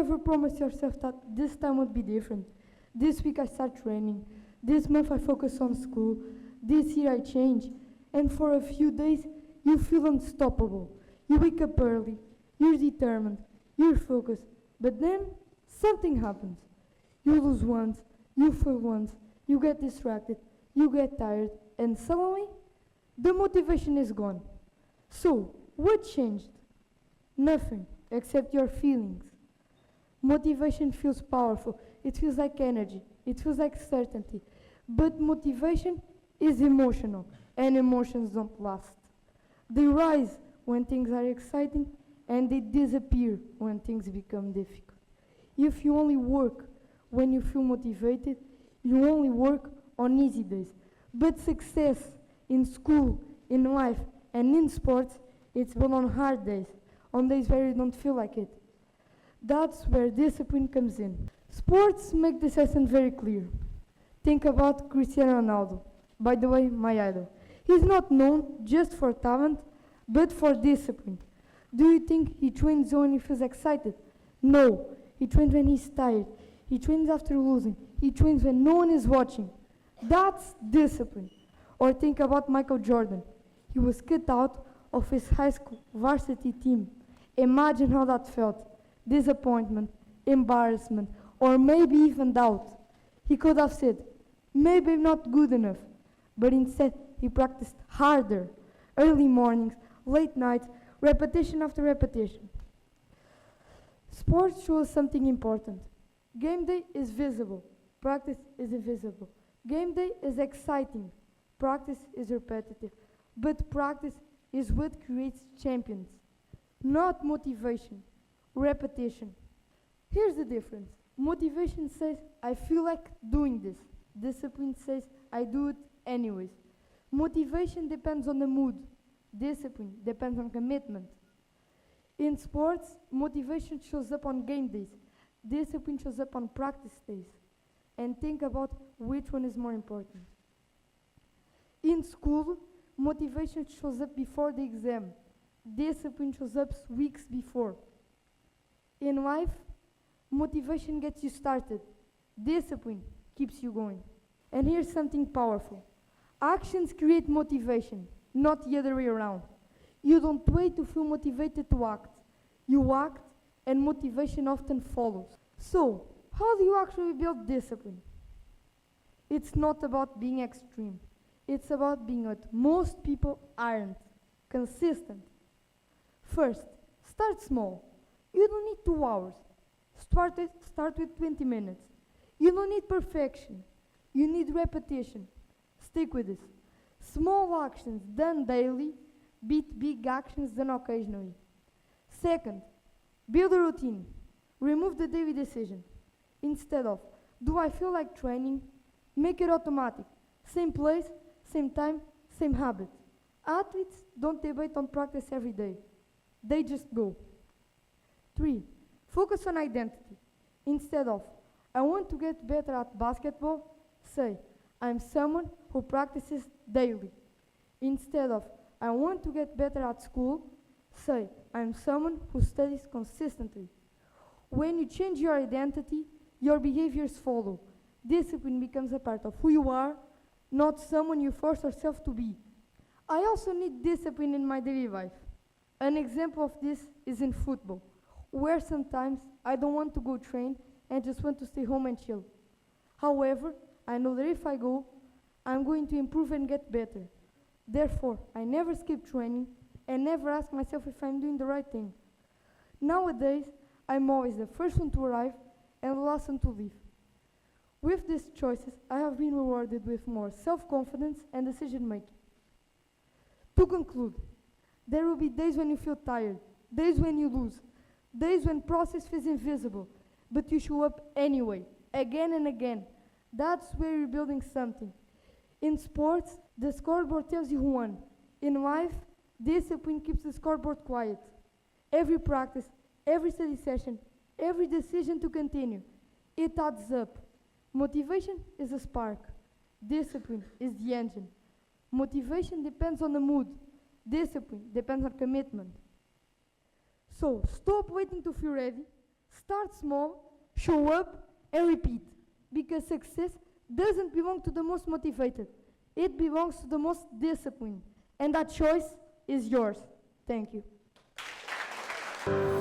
ever promised yourself that this time would be different? This week I start training. This month I focus on school. This year I change. And for a few days you feel unstoppable. You wake up early. You're determined. You're focused. But then something happens. You lose once. You fail once. You get distracted. You get tired. And suddenly the motivation is gone. So what changed? Nothing except your feelings. Motivation feels powerful. It feels like energy. It feels like certainty. But motivation is emotional, and emotions don't last. They rise when things are exciting, and they disappear when things become difficult. If you only work when you feel motivated, you only work on easy days. But success in school, in life, and in sports, it's built on hard days, on days where you don't feel like it. That's where discipline comes in. Sports make this essence very clear. Think about Cristiano Ronaldo, by the way, my idol. He's not known just for talent, but for discipline. Do you think he trains when he feels excited? No, he trains when he's tired. He trains after losing. He trains when no one is watching. That's discipline. Or think about Michael Jordan. He was cut out of his high school varsity team. Imagine how that felt. Disappointment, embarrassment, or maybe even doubt. He could have said, maybe I'm not good enough. But instead, he practiced harder. Early mornings, late nights, repetition after repetition. Sports shows something important. Game day is visible. Practice is invisible. Game day is exciting. Practice is repetitive. But practice is what creates champions. Not motivation. Repetition. Here's the difference. Motivation says, I feel like doing this. Discipline says, I do it anyways. Motivation depends on the mood. Discipline depends on commitment. In sports, motivation shows up on game days. Discipline shows up on practice days. And think about which one is more important. In school, motivation shows up before the exam. Discipline shows up weeks before. In life, motivation gets you started. Discipline keeps you going. And here's something powerful. Actions create motivation, not the other way around. You don't wait to feel motivated to act. You act, and motivation often follows. So, how do you actually build discipline? It's not about being extreme. It's about being what most people aren't, consistent. First, start small. You don't need 2 hours. Start with 20 minutes. You don't need perfection. You need repetition. Stick with this. Small actions done daily beat big actions done occasionally. Second, build a routine. Remove the daily decision. Instead of, do I feel like training? Make it automatic. Same place, same time, same habit. Athletes don't debate on practice every day. They just go. 3. Focus on identity. Instead of, I want to get better at basketball, say, I'm someone who practices daily. Instead of, I want to get better at school, say, I'm someone who studies consistently. When you change your identity, your behaviors follow. Discipline becomes a part of who you are, not someone you force yourself to be. I also need discipline in my daily life. An example of this is in football, where sometimes I don't want to go train and just want to stay home and chill. However, I know that if I go, I'm going to improve and get better. Therefore, I never skip training and never ask myself if I'm doing the right thing. Nowadays, I'm always the first one to arrive and the last one to leave. With these choices, I have been rewarded with more self-confidence and decision-making. To conclude, there will be days when you feel tired, days when you lose, days when process feels invisible, but you show up anyway, again and again. That's where you're building something. In sports, the scoreboard tells you who won. In life, discipline keeps the scoreboard quiet. Every practice, every study session, every decision to continue, it adds up. Motivation is a spark. Discipline is the engine. Motivation depends on the mood. Discipline depends on commitment. So, stop waiting to feel ready. Start small, show up, and repeat. Because success doesn't belong to the most motivated. It belongs to the most disciplined. And that choice is yours. Thank you.